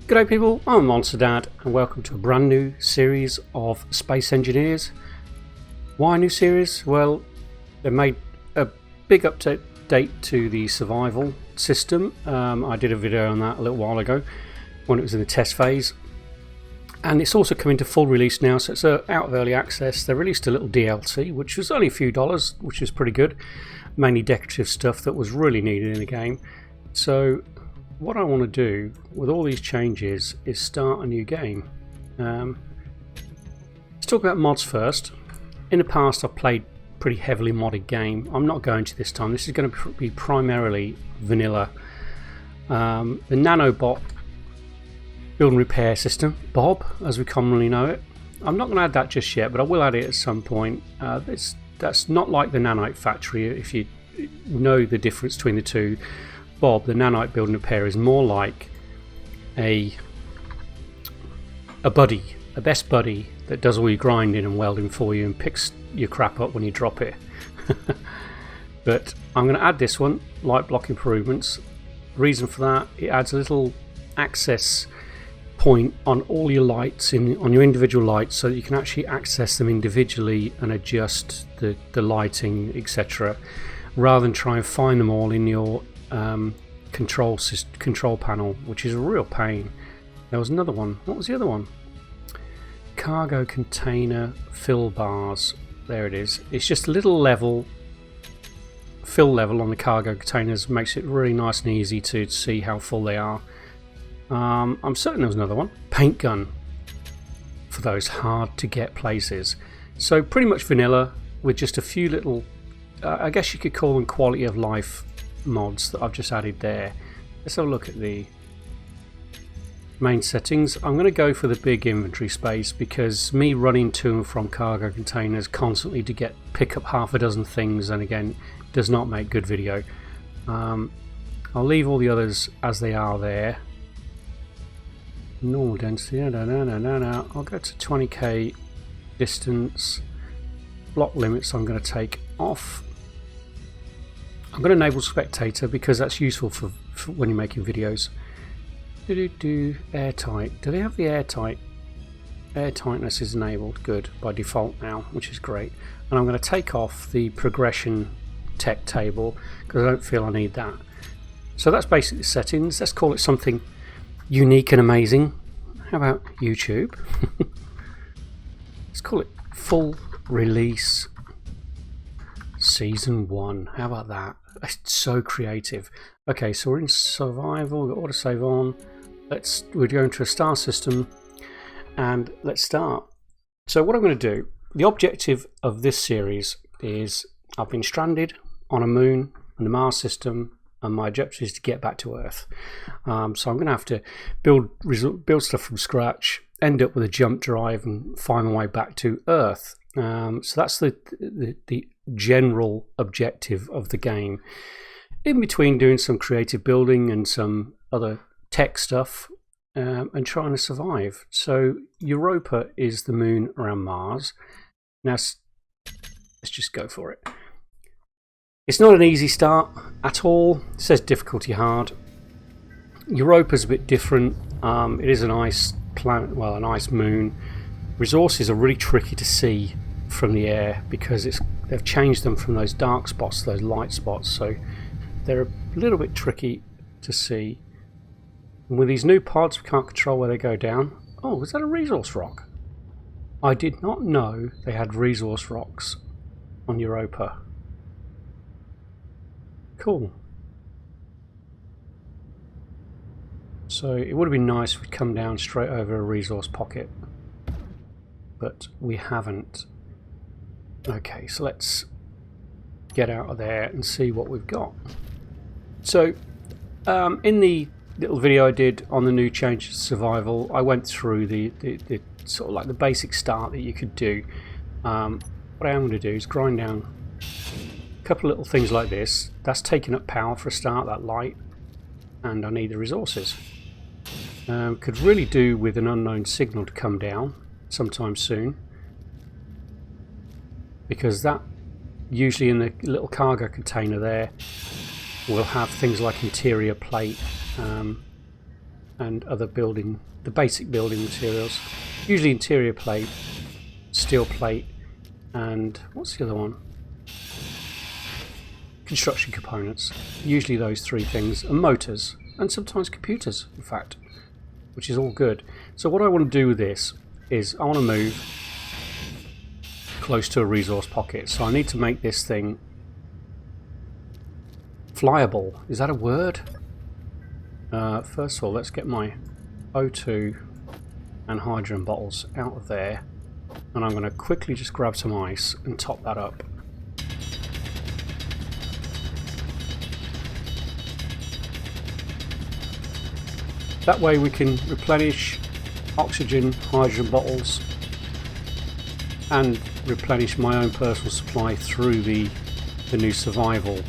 G'day people, I'm Monster Dad and welcome to a brand new series of Space Engineers. Why a new series? Well, they made a big update to the survival system. I did a video on that a little while ago when it was in the test phase. And it's also coming to full release now, so it's out of early access. They released a little DLC, which was only a few dollars, which is pretty good. Mainly decorative stuff that was really needed in the game. So what I want to do with all these changes is start a new game. Let's talk about mods first. In the past I've played pretty heavily modded game. I'm not going to this time. This is going to be primarily vanilla. The nanobot build and repair system, Bob as we commonly know it. I'm not going to add that just yet, but I will add it at some point. That's not like the nanite factory. If you know the difference between the two, Bob, the nanite build and repair, is more like a buddy, a best buddy that does all your grinding and welding for you and picks your crap up when you drop it. But I'm going to add this one, light block improvements. Reason for that, it adds a little access point on all your lights, on your individual lights, so that you can actually access them individually and adjust the lighting, etc., rather than try and find them all in your control panel, which is a real pain. There was another one. What was the other one? Cargo container fill bars. There it is. It's just a little level, fill level on the cargo containers. Makes it really nice and easy to see how full they are. I'm certain there was another one. Paint gun for those hard to get places. So pretty much vanilla with just a few little, I guess you could call them quality of life mods that I've just added there. Let's have a look at the main settings. I'm going to go for the big inventory space because me running to and from cargo containers constantly to pick up half a dozen things, and again, does not make good video. I'll leave all the others as they are there. Normal density, no. I'll go to 20k distance. Block limits I'm going to take off. I'm going to enable spectator because that's useful for when you're making videos. Airtight. Do they have the airtight? Airtightness is enabled. Good, by default now, which is great. And I'm going to take off the progression tech table because I don't feel I need that. So that's basically the settings. Let's call it something unique and amazing. How about YouTube? Let's call it full release season 1. How about that? It's so creative. Okay, so we're in survival. We've got autosave on. We're going to a star system, and let's start. So what I'm going to do, the objective of this series is I've been stranded on a moon in the Mars system, and my objective is to get back to Earth. So I'm going to have to build stuff from scratch, end up with a jump drive, and find my way back to Earth. So that's the general objective of the game. In between doing some creative building and some other tech stuff, and trying to survive. So Europa is the moon around Mars. Now let's just go for it. It's not an easy start at all. It says difficulty hard. Europa's a bit different. It is an ice planet, well, an ice moon. Resources are really tricky to see from the air because they've changed them from those dark spots to those light spots, so they're a little bit tricky to see. And with these new pods, we can't control where they go down. Oh, is that a resource rock? I did not know they had resource rocks on Europa. Cool. So it would have been nice if we'd come down straight over a resource pocket, but we haven't. Okay, so let's get out of there and see what we've got. So in the little video I did on the new change to survival, I went through the sort of like the basic start that you could do. What I am going to do is grind down a couple of little things like this. That's taking up power for a start, that light, and I need the resources. Could really do with an unknown signal to come down sometime soon, because that usually in the little cargo container there will have things like interior plate and other building, the basic building materials. Usually interior plate, steel plate, and what's the other one? Construction components. Usually those three things, and motors, and sometimes computers, in fact, which is all good. So what I want to do with this is I want to move close to a resource pocket. So I need to make this thing flyable. Is that a word? First of all, let's get my O2 and hydrogen bottles out of there, and I'm going to quickly just grab some ice and top that up. That way we can replenish oxygen, hydrogen bottles, and replenish my own personal supply through the new survival.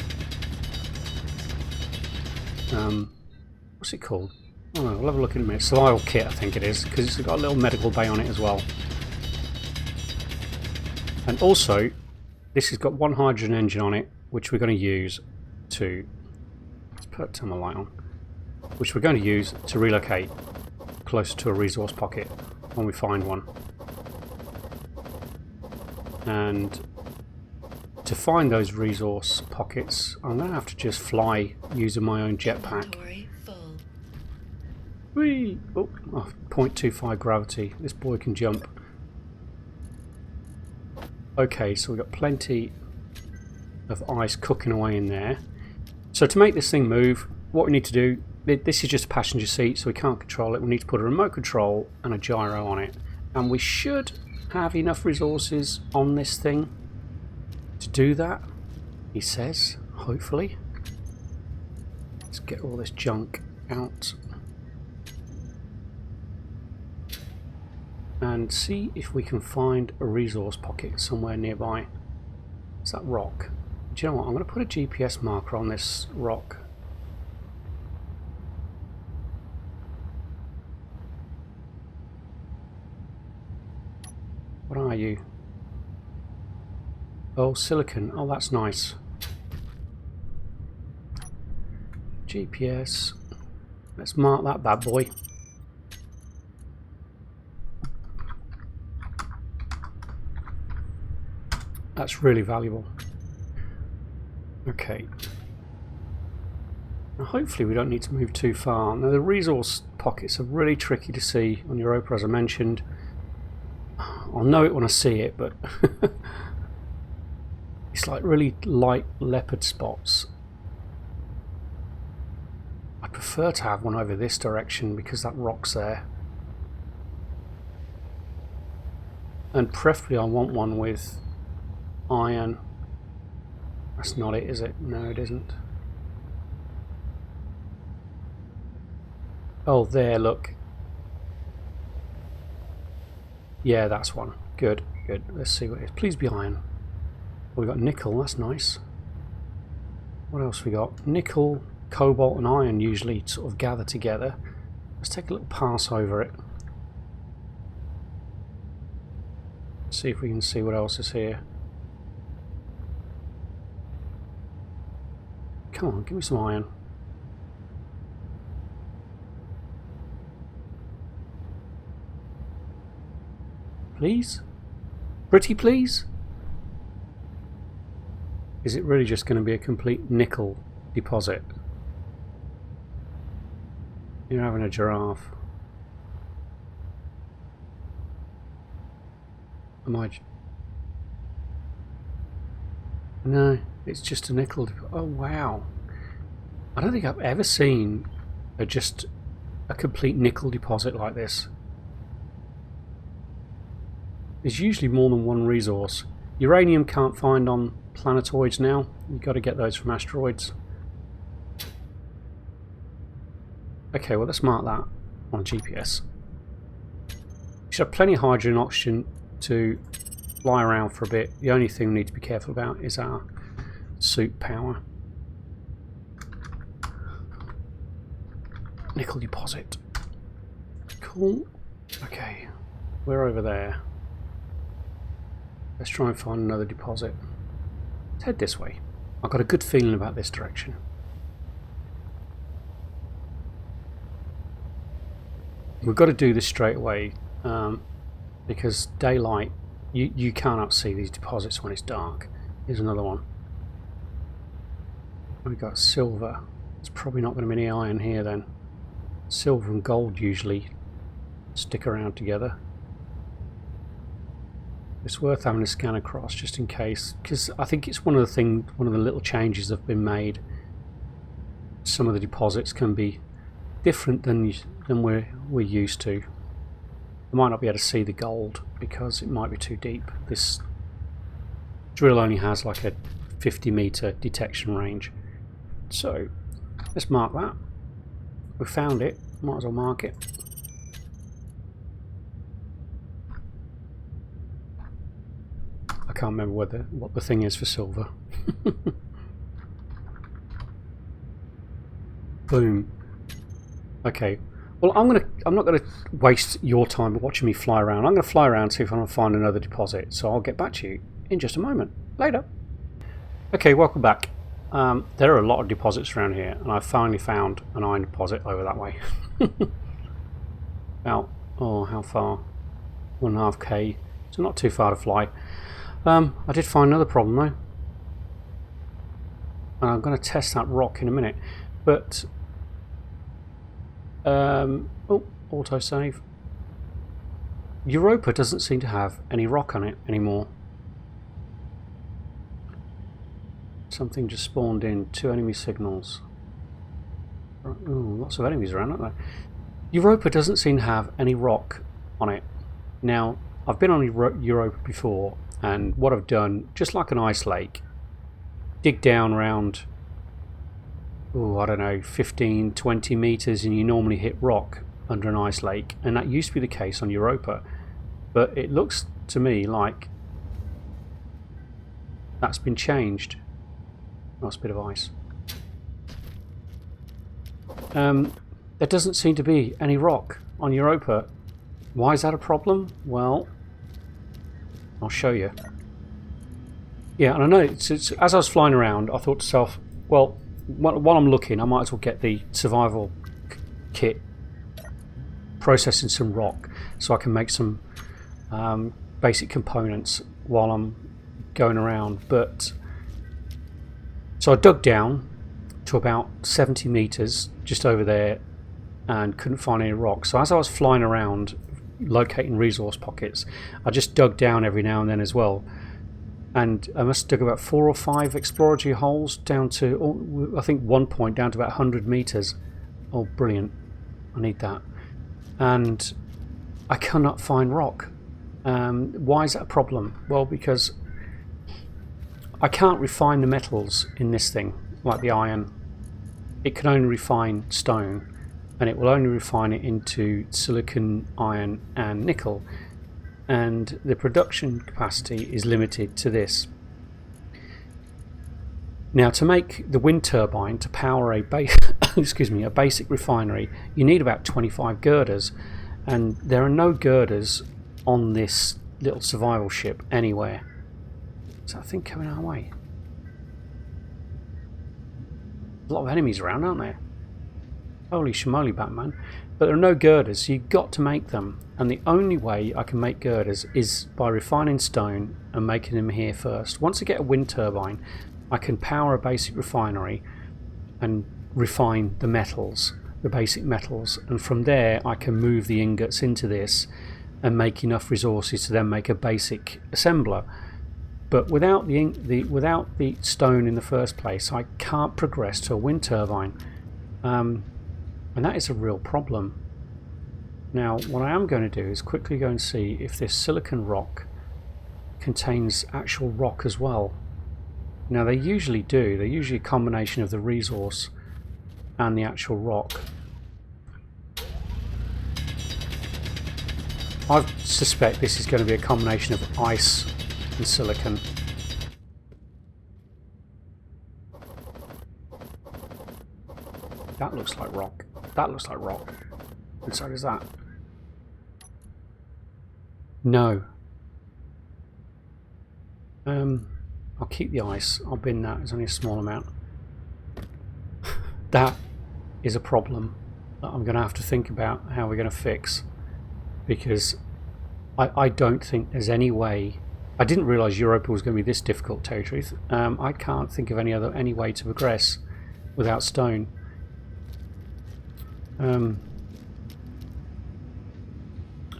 What's it called? Oh, we'll have a look in a minute. Survival kit, I think it is, because it's got a little medical bay on it as well. And also, this has got one hydrogen engine on it, which we're going to use to... Let's turn the light on. Which we're going to use to relocate closer to a resource pocket when we find one. And to find those resource pockets, I'm going to have to just fly using my own jetpack. Whee! Oh, 0.25 gravity. This boy can jump. Okay, so we've got plenty of ice cooking away in there. So to make this thing move, what we need to do, this is just a passenger seat, so we can't control it. We need to put a remote control and a gyro on it. And we should have enough resources on this thing to do that, he says, hopefully. Let's get all this junk out and see if we can find a resource pocket somewhere nearby. It's that rock. Do you know what? I'm going to put a GPS marker on this rock. What are you? Oh, silicon. Oh, that's nice. GPS. Let's mark that bad boy. That's really valuable. Okay. Now hopefully we don't need to move too far. Now the resource pockets are really tricky to see on Europa, as I mentioned. I'll know it when I see it, but it's like really light leopard spots. I prefer to have one over this direction because that rock's there. And preferably I want one with iron. That's not it, is it? No, it isn't. Oh, there, look. Yeah, that's one. Good, good. Let's see what it is. Please be iron. Oh, we got nickel, that's nice. What else we got? Nickel, cobalt and iron usually sort of gather together. Let's take a little pass over it. See if we can see what else is here. Come on, give me some iron. Please? Pretty please? Is it really just going to be a complete nickel deposit? You're having a giraffe. Am I... No, it's just a nickel. Oh wow. I don't think I've ever seen just a complete nickel deposit like this. There's usually more than one resource. Uranium can't find on planetoids now. You've got to get those from asteroids. Okay, well let's mark that on GPS. We should have plenty of hydrogen and oxygen to fly around for a bit. The only thing we need to be careful about is our suit power. Nickel deposit. Cool. Okay, we're over there. Let's try and find another deposit. Let's head this way. I've got a good feeling about this direction. we've got to do this straight away, because daylight, you cannot see these deposits when it's dark. Here's another one. We've got silver. It's probably not going to be any iron here then. Silver and gold usually stick around together. It's worth having a scan across just in case, because I think it's one of the little changes that have been made. Some of the deposits can be different than we're used to. I might not be able to see the gold because it might be too deep. This drill only has like a 50-meter detection range. So let's mark that. We found it. Might as well mark it. I can't remember what the thing is for silver. Boom. Okay. Well, I'm not gonna waste your time watching me fly around. I'm gonna fly around, see if I can find another deposit. So I'll get back to you in just a moment. Later. Okay, welcome back. There are a lot of deposits around here, and I finally found an iron deposit over that way. About, oh, how far? 1.5k. So not too far to fly. I did find another problem though. And I'm going to test that rock in a minute, but oh, autosave. Europa doesn't seem to have any rock on it anymore. Something just spawned in. 2 enemy signals. Ooh, lots of enemies around, aren't there? Europa doesn't seem to have any rock on it. Now, I've been on Europa before, and what I've done, just like an ice lake, dig down around, oh, I don't know, 15, 20 meters, and you normally hit rock under an ice lake, and that used to be the case on Europa, but it looks to me like that's been changed. Nice bit of ice. There doesn't seem to be any rock on Europa. Why is that a problem? Well, I'll show you. Yeah, and I know it's as I was flying around, I thought to myself, well, while I'm looking, I might as well get the survival kit, processing some rock, so I can make some basic components while I'm going around. But so I dug down to about 70 meters just over there and couldn't find any rock. So as I was flying around locating resource pockets, I just dug down every now and then as well, and I must have dug about 4 or 5 exploratory holes down to, I think one point down to about 100 meters. Oh, brilliant. I need that. And I cannot find rock. Why is that a problem? Well, because I can't refine the metals in this thing, like the iron. It can only refine stone, and it will only refine it into silicon, iron and nickel, and the production capacity is limited to this. Now, to make the wind turbine to power a basic refinery, you need about 25 girders, and there are no girders on this little survival ship anywhere. Is that thing coming our way? A lot of enemies around, aren't there? Holy shmoly, Batman. But there are no girders, so you've got to make them. And the only way I can make girders is by refining stone and making them here first. Once I get a wind turbine, I can power a basic refinery and refine the metals, the basic metals. And from there, I can move the ingots into this and make enough resources to then make a basic assembler. But without the stone in the first place, I can't progress to a wind turbine. And that is a real problem. Now, what I am going to do is quickly go and see if this silicon rock contains actual rock as well. Now, they usually do. They're usually a combination of the resource and the actual rock. I suspect this is going to be a combination of ice and silicon. That looks like rock. That looks like rock. And so does that. No. I'll keep the ice. I'll bin that. It's only a small amount. That is a problem. that I'm going to have to think about how we're going to fix, because I don't think there's any way. I didn't realise Europa was going to be this difficult, to tell you the truth. I can't think of any way to progress without stone. There's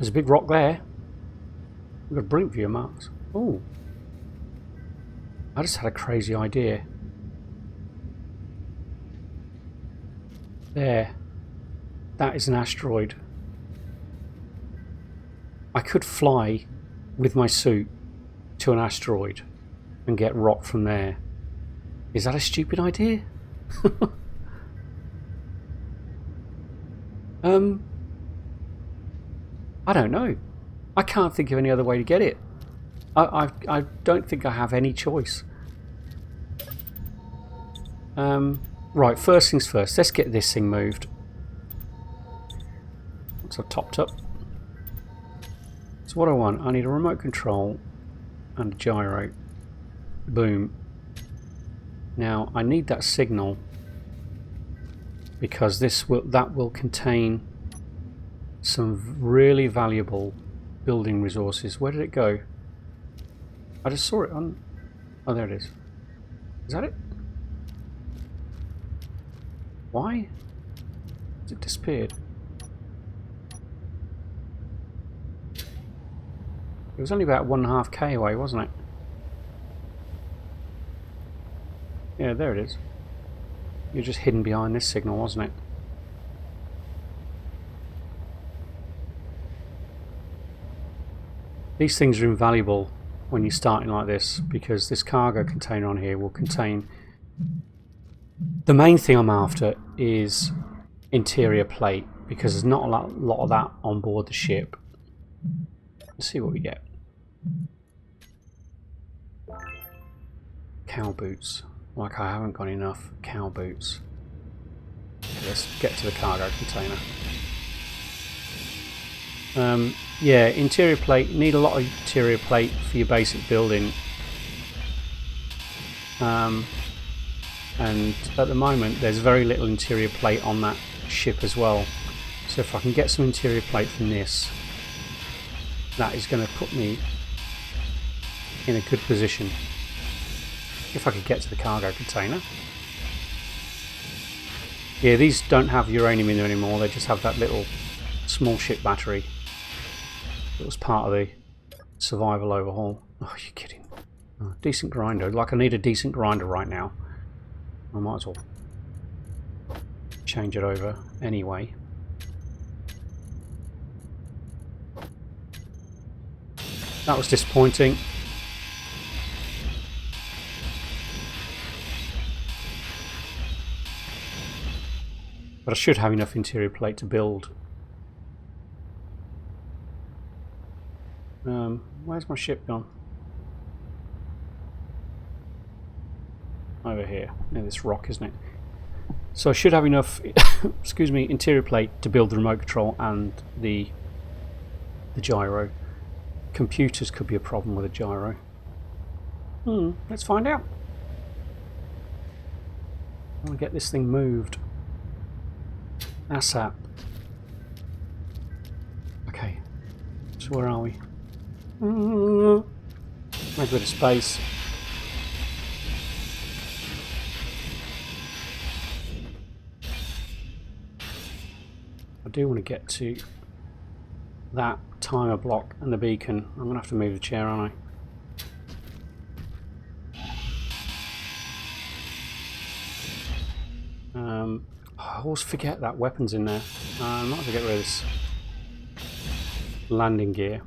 a big rock there. We've got a brilliant view of Mars. Oh, I just had a crazy idea. There. That is an asteroid. I could fly with my suit to an asteroid and get rock from there. Is that a stupid idea? I don't know. I can't think of any other way to get it. I don't think I have any choice. Right, first things first. Let's get this thing moved. Once I've topped up. So what I want, I need a remote control and a gyro. Boom. Now I need that signal because that will contain some really valuable building resources. Where did it go? I just saw it on... Oh, there it is. Is that it? Why? Has it disappeared? It was only about 1.5k away, wasn't it? Yeah, there it is. You're just hidden behind this signal, wasn't it? These things are invaluable when you're starting like this, because this cargo container on here will contain... The main thing I'm after is interior plate, because there's not a lot of that on board the ship. Let's see what we get. Cow boots. Like I haven't got enough cow boots. Let's get to the cargo container. Yeah, interior plate. You need a lot of interior plate for your basic building. And at the moment there's very little interior plate on that ship as well. So if I can get some interior plate from this, that is going to put me in a good position. If I could get to the cargo container. Yeah, these don't have uranium in them anymore, they just have that little small ship battery that was part of the survival overhaul. Oh, you're kidding. Oh, decent grinder. Like I need a decent grinder right now. I might as well change it over anyway. That was disappointing. But I should have enough interior plate to build. Where's my ship gone? Over here. Near this rock, isn't it? So I should have enough excuse me, interior plate to build the remote control and the gyro. Computers could be a problem with a gyro. Let's find out. I want to get this thing moved. ASAP. Okay. So where are we? Make a bit of space. I do want to get to that timer block and the beacon. I'm going to have to move the chair, aren't I? I always forget that weapon's in there. I might have to get rid of this landing gear.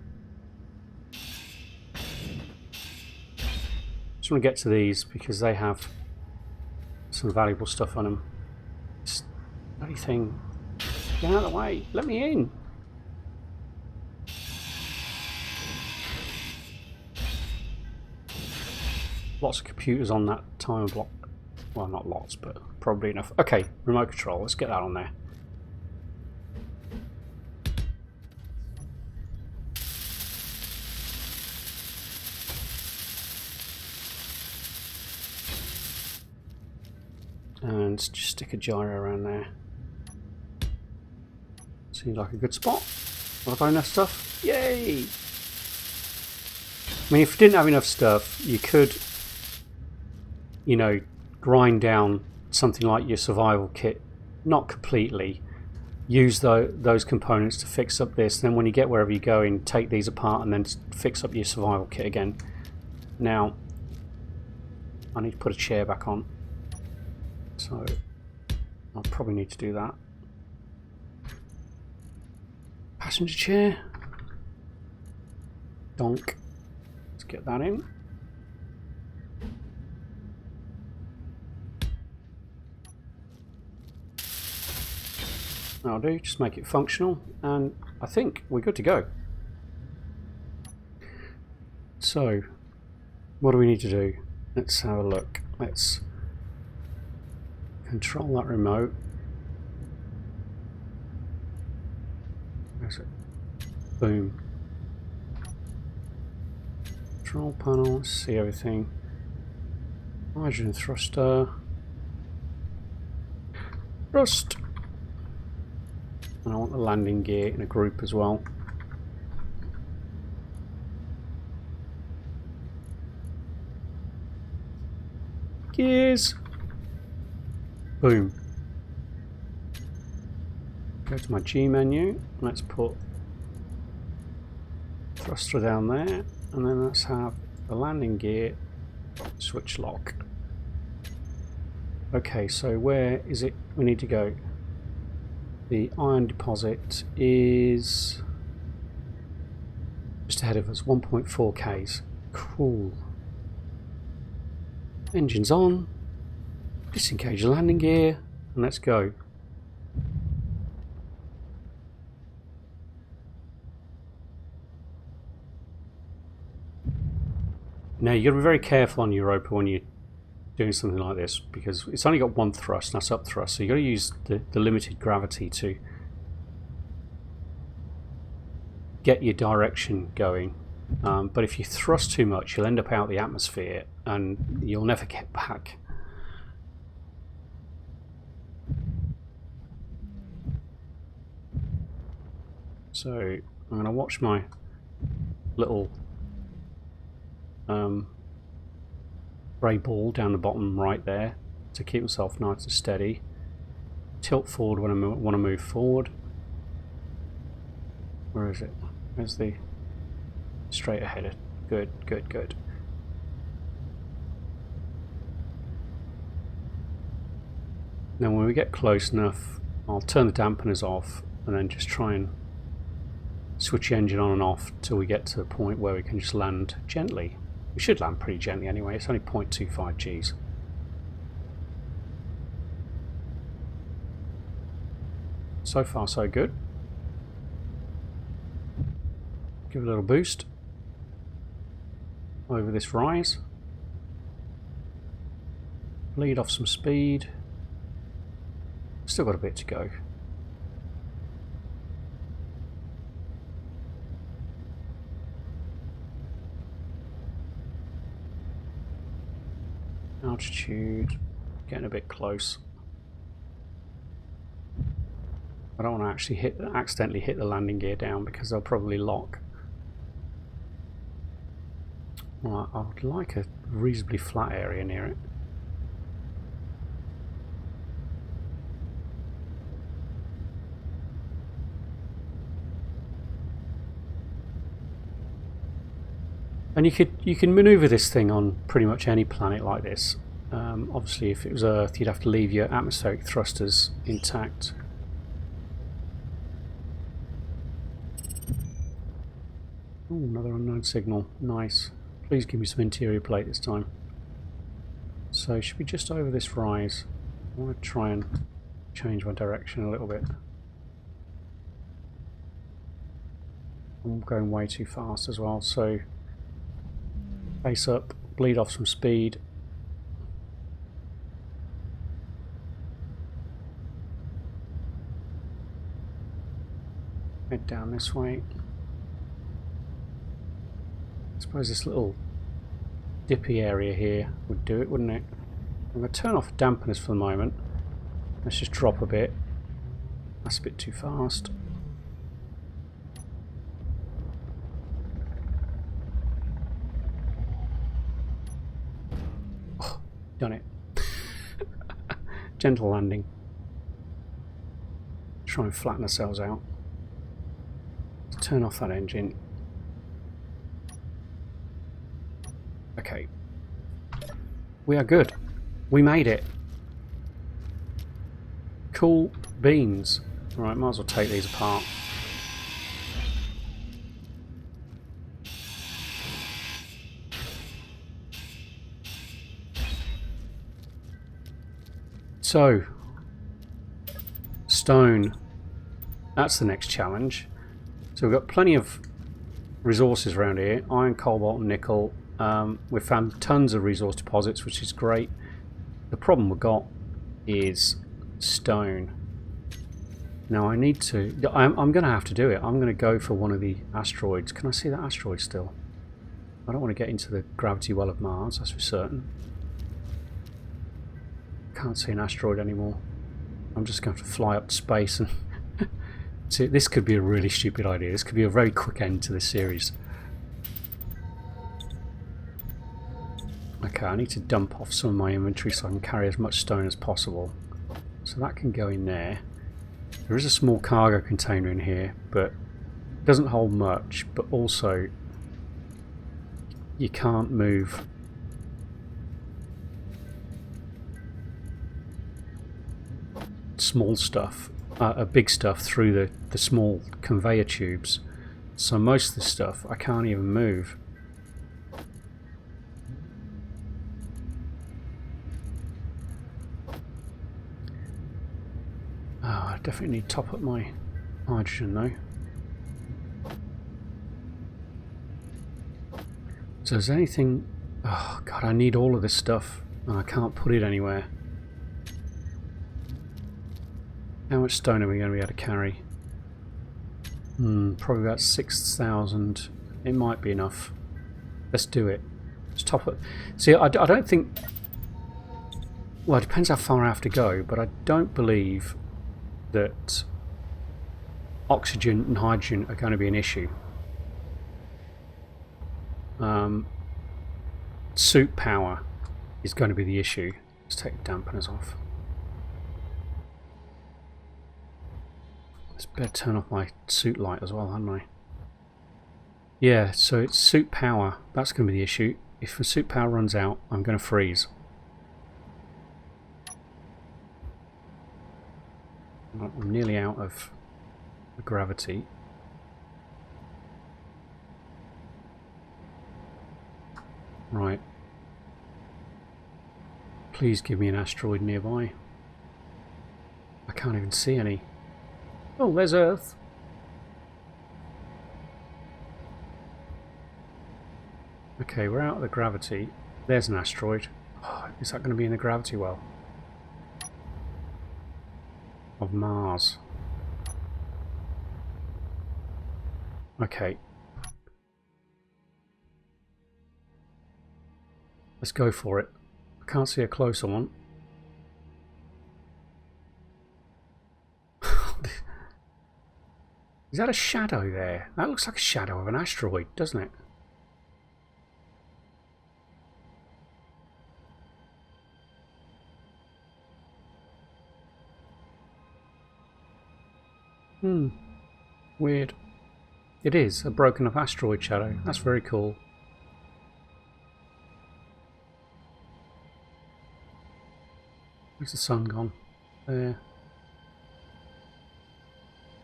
Just want to get to these because they have some valuable stuff on them. This bloody thing. Get out of the way. Let me in. Lots of computers on that timer block. Well, not lots, but probably enough. Okay, remote control. Let's get that on there. And just stick a gyro around there. Seems like a good spot. Have I got enough stuff? Yay! I mean, if you didn't have enough stuff, you could, you know, grind down something like your survival kit. Not completely. Use those components to fix up this. Then when you get wherever you're going, take these apart and then fix up your survival kit again. Now, I need to put a chair back on. So, I'll probably need to do that. Passenger chair. Donk. Let's get that in. That'll do, just make it functional, and I think we're good to go. So, what do we need to do? Let's have a look. Let's control that remote. Where's it? Boom. Control panel, see everything. Hydrogen thruster. Thrust! And I want the landing gear in a group as well. Gears! Boom. Go to my G menu. Let's put thruster down there. And then let's have the landing gear switch lock. Okay, so where is it we need to go? The iron deposit is just ahead of us, 1.4 Ks. Cool. Engines on. Disengage the landing gear, and let's go. Now you've got to be very careful on Europa when you're doing something like this, because it's only got one thrust, and that's up thrust, so you've got to use the limited gravity to get your direction going. But if you thrust too much, you'll end up out the atmosphere and you'll never get back. So I'm going to watch my little grey ball down the bottom right there to keep myself nice and steady. Tilt forward when I want to move forward. Where is it? Where's the straight ahead? Good, good, good. Now when we get close enough, I'll turn the dampeners off and then just try and switch the engine on and off till we get to a point where we can just land gently. We should land pretty gently anyway, it's only 0.25 Gs. So far so good. Give it a little boost over this rise. Bleed off some speed. Still got a bit to go. Altitude, getting a bit close. I don't want to actually accidentally hit the landing gear down because they'll probably lock. Well, I would like a reasonably flat area near it. And you can maneuver this thing on pretty much any planet like this. Obviously, if it was Earth, you'd have to leave your atmospheric thrusters intact. Oh, another unknown signal. Nice. Please give me some interior plate this time. So it should be just over this rise. I want to try and change my direction a little bit. I'm going way too fast as well, so face up, bleed off some speed. Head down this way. I suppose this little dippy area here would do it, wouldn't it? I'm going to turn off dampeners for the moment. Let's just drop a bit. That's a bit too fast. Done it. Gentle landing. Try and flatten ourselves out. Turn off that engine. Okay. We are good. We made it. Cool beans. Right, might as well take these apart. So, stone. That's the next challenge. So we've got plenty of resources around here. Iron, cobalt, and nickel. We've found tons of resource deposits, which is great. The problem we've got is stone. Now I need to... I'm going to have to do it. I'm going to go for one of the asteroids. Can I see that asteroid still? I don't want to get into the gravity well of Mars, that's for certain. Can't see an asteroid anymore. I'm just going to fly up to space and... See, this could be a really stupid idea. This could be a very quick end to this series. Okay, I need to dump off some of my inventory so I can carry as much stone as possible. So that can go in there. There is a small cargo container in here, but it doesn't hold much. But also, you can't move small stuff, big stuff through the small conveyor tubes. So most of the stuff I can't even move. I definitely need to top up my hydrogen though. So is there anything... Oh god, I need all of this stuff and I can't put it anywhere. How much stone are we going to be able to carry? Probably about 6,000. It might be enough. Let's do it. Let's top it. See, I don't think... Well, it depends how far I have to go, but I don't believe that oxygen and hydrogen are going to be an issue. Suit power is going to be the issue. Let's take the dampeners off. Let's better turn off my suit light as well, hadn't I? Yeah, so it's suit power. That's going to be the issue. If the suit power runs out, I'm going to freeze. I'm nearly out of the gravity. Right. Please give me an asteroid nearby. I can't even see any. Oh, there's Earth. Okay, we're out of the gravity. There's an asteroid. Oh, is that going to be in the gravity well? Of Mars. Okay. Let's go for it. I can't see a closer one. Is that a shadow there? That looks like a shadow of an asteroid, doesn't it? Weird. It is a broken up asteroid shadow. That's very cool. Where's the sun gone? There.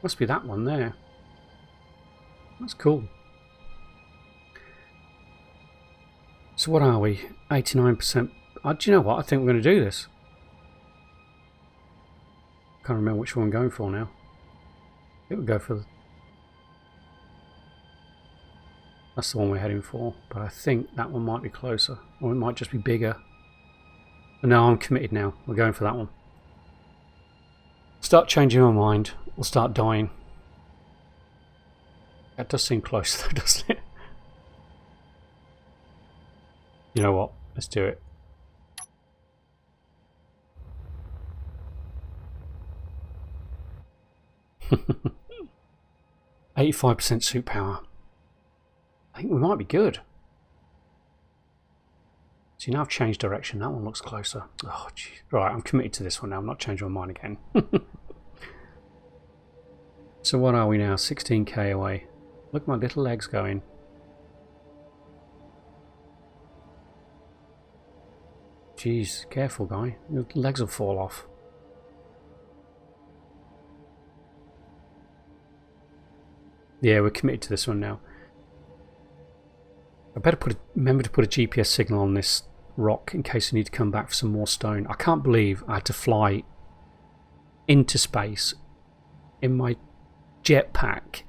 Must be that one there. That's cool. So what are we? 89%. Do you know what? I think we're going to do this. Can't remember which one I'm going for now. I think we'll go for... That's the one we're heading for. But I think that one might be closer. Or it might just be bigger. But no, I'm committed now. We're going for that one. Start changing my mind. We'll start dying. That does seem close though, doesn't it? You know what? Let's do it. %85% suit power. I think we might be good. See, now I've changed direction. That one looks closer. Oh, gee. Right, I'm committed to this one now. I'm not changing my mind again. So what are we now? 16k away. Look at my little legs going. Jeez, careful, guy. Your legs will fall off. Yeah, we're committed to this one now. I better remember to put a GPS signal on this rock in case I need to come back for some more stone. I can't believe I had to fly into space in my jetpack,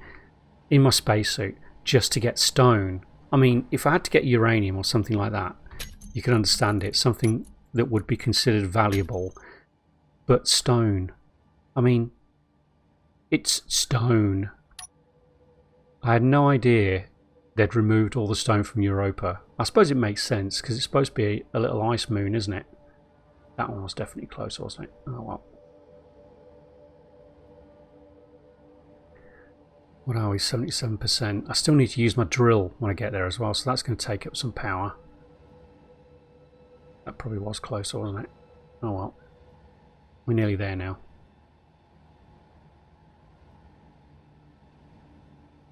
in my spacesuit, just to get stone. I mean, if I had to get uranium or something like that, you can understand it, something that would be considered valuable. But stone, I mean, it's stone. I had no idea they'd removed all the stone from Europa. I suppose it makes sense because it's supposed to be a little ice moon, isn't it? That one was definitely close, wasn't it? Oh well. What are we? 77%. I still need to use my drill when I get there as well, so that's going to take up some power. That probably was closer, wasn't it? Oh well. We're nearly there now.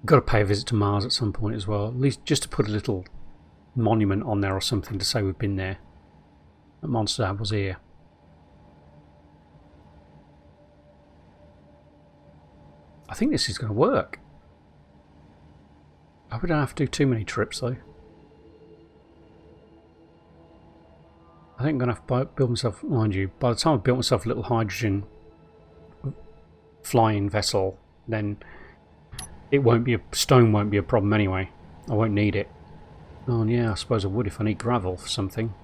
Got to pay a visit to Mars at some point as well, at least just to put a little monument on there or something to say we've been there. That Monster Dad was here. I think this is going to work. I hope we don't have to do too many trips though. I think I'm going to have to build myself, mind you, by the time I've built myself a little hydrogen flying vessel, then it won't be stone won't be a problem anyway. I won't need it. Oh yeah, I suppose I would if I need gravel for something.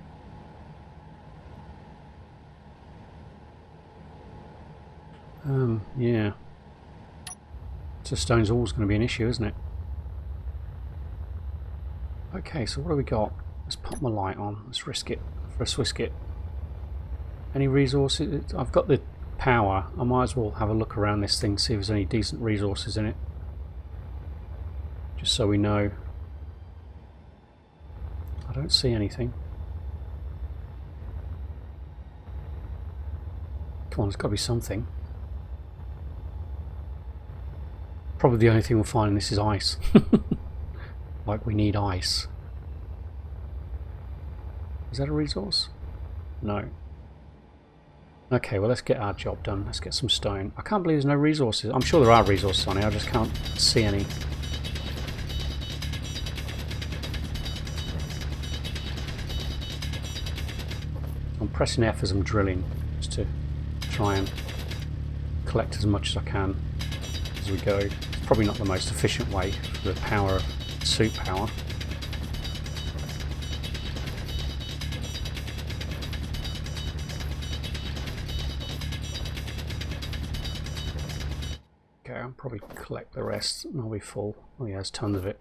Yeah. So stone's always going to be an issue, isn't it? Okay, so what do we got? Let's pop my light on. Let's risk it. Let's risk it. Any resources? I've got the power. I might as well have a look around this thing, see if there's any decent resources in it. Just so we know. I don't see anything. Come on, there's got to be something. Probably the only thing we'll find in this is ice. Like we need ice. Is that a resource? No. Okay, well let's get our job done. Let's get some stone. I can't believe there's no resources. I'm sure there are resources on it, I just can't see any. I'm pressing F as I'm drilling, just to try and collect as much as I can as we go. It's probably not the most efficient way for the power of suit power. Okay, I'll probably collect the rest and I'll be full. Oh yeah, there's tons of it.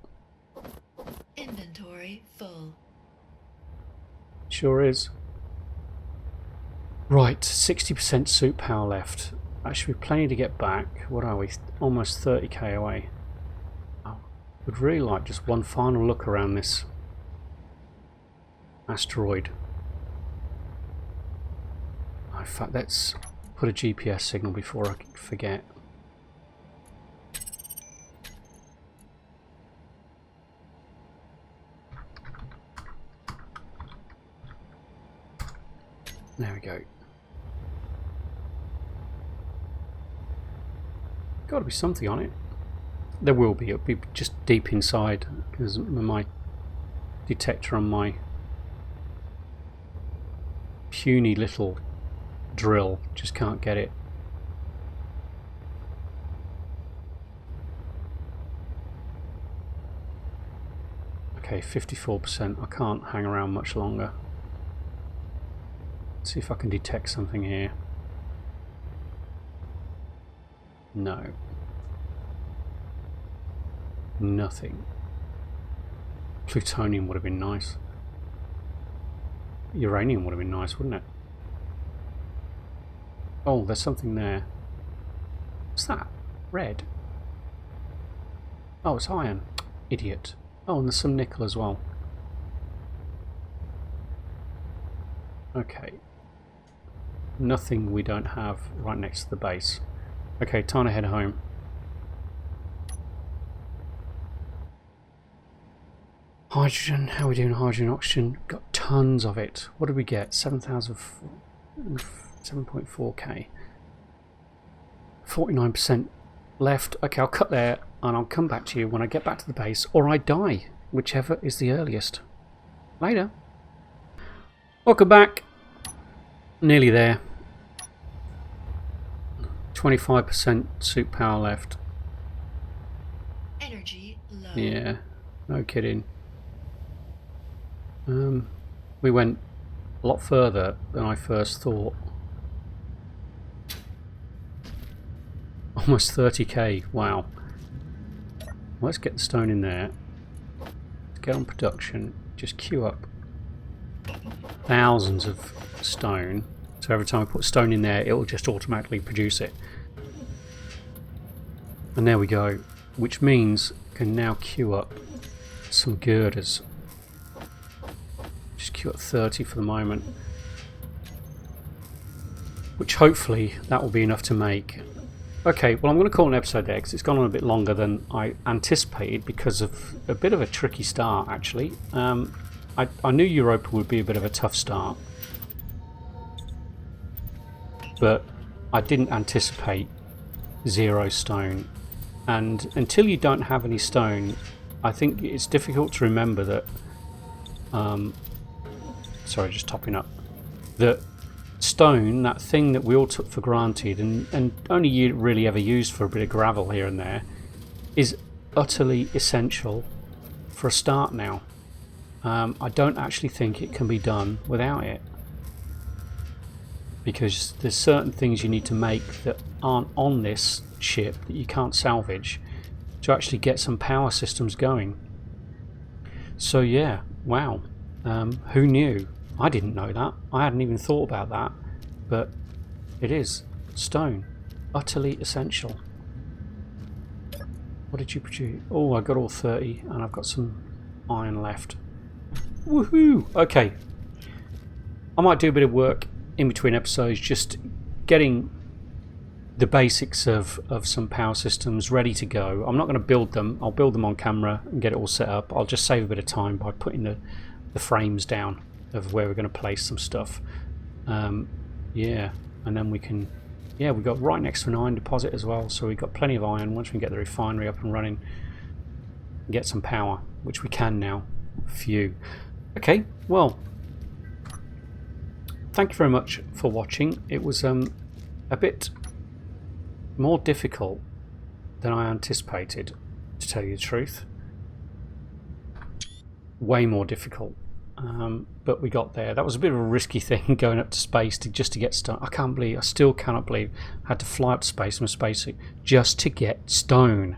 Inventory full. Sure is. Right, 60% suit power left. That should be plenty to get back. What are we? Almost 30k away. I would really like just one final look around this asteroid. In fact, let's put a GPS signal before I forget. There we go. Got to be something on it. There will be. It'll be just deep inside because my detector on my puny little drill just can't get it. Okay, 54%. I can't hang around much longer. Let's see if I can detect something here. No. Nothing. Plutonium would have been nice. Uranium would have been nice, wouldn't it? Oh, there's something there. What's that? Red? Oh, it's iron. Idiot. Oh, and there's some nickel as well. Okay. Nothing we don't have right next to the base. Okay, time to head home. Hydrogen, how are we doing hydrogen, oxygen? Got tons of it. What did we get? 7.4k. 49% left. Okay, I'll cut there and I'll come back to you when I get back to the base, or I die, whichever is the earliest. Later. Welcome back. Nearly there. 25% suit power left. Energy low. Yeah, no kidding. We went a lot further than I first thought. Almost 30k, wow. Let's get the stone in there. Let's get on production. Just queue up thousands of stone. So every time I put stone in there, it will just automatically produce it. And there we go. Which means I can now queue up some girders. Just queue up 30 for the moment. Which hopefully that will be enough to make. Okay, well I'm going to call an episode there because it's gone on a bit longer than I anticipated because of a bit of a tricky start actually. I knew Europa would be a bit of a tough start. But I didn't anticipate 0 stone. And until you don't have any stone, I think it's difficult to remember that sorry, just topping up, that stone, that thing that we all took for granted and only really ever used for a bit of gravel here and there, is utterly essential for a start now. I don't actually think it can be done without it, because there's certain things you need to make that aren't on this ship that you can't salvage to actually get some power systems going. So yeah, wow. Who knew? I didn't know that. I hadn't even thought about that, but it is stone, utterly essential. What did you produce? Oh, I got all 30 and I've got some iron left. Woohoo! Okay, I might do a bit of work in between episodes, just getting the basics of some power systems ready to go. I'm not going to build them. I'll build them on camera and get it all set up. I'll just save a bit of time by putting the frames down of where we're going to place some stuff. Yeah, and then we can, yeah, we got right next to an iron deposit as well, so we've got plenty of iron. Once we get the refinery up and running, get some power, which we can now. Phew. Okay, well, thank you very much for watching. It was a bit more difficult than I anticipated, to tell you the truth. Way more difficult. But we got there. That was a bit of a risky thing, going up to space just to get stone. I still cannot believe I had to fly up to space in a spacesuit just to get stone.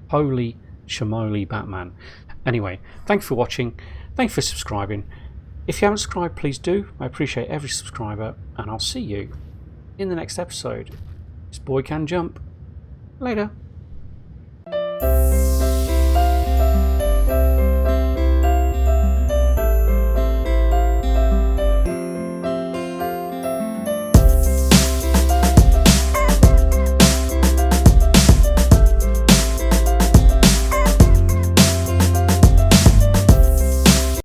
Holy shamoly Batman. Anyway, thank you for watching. Thank you for subscribing. If you haven't subscribed, please do. I appreciate every subscriber, and I'll see you in the next episode. This boy can jump. Later.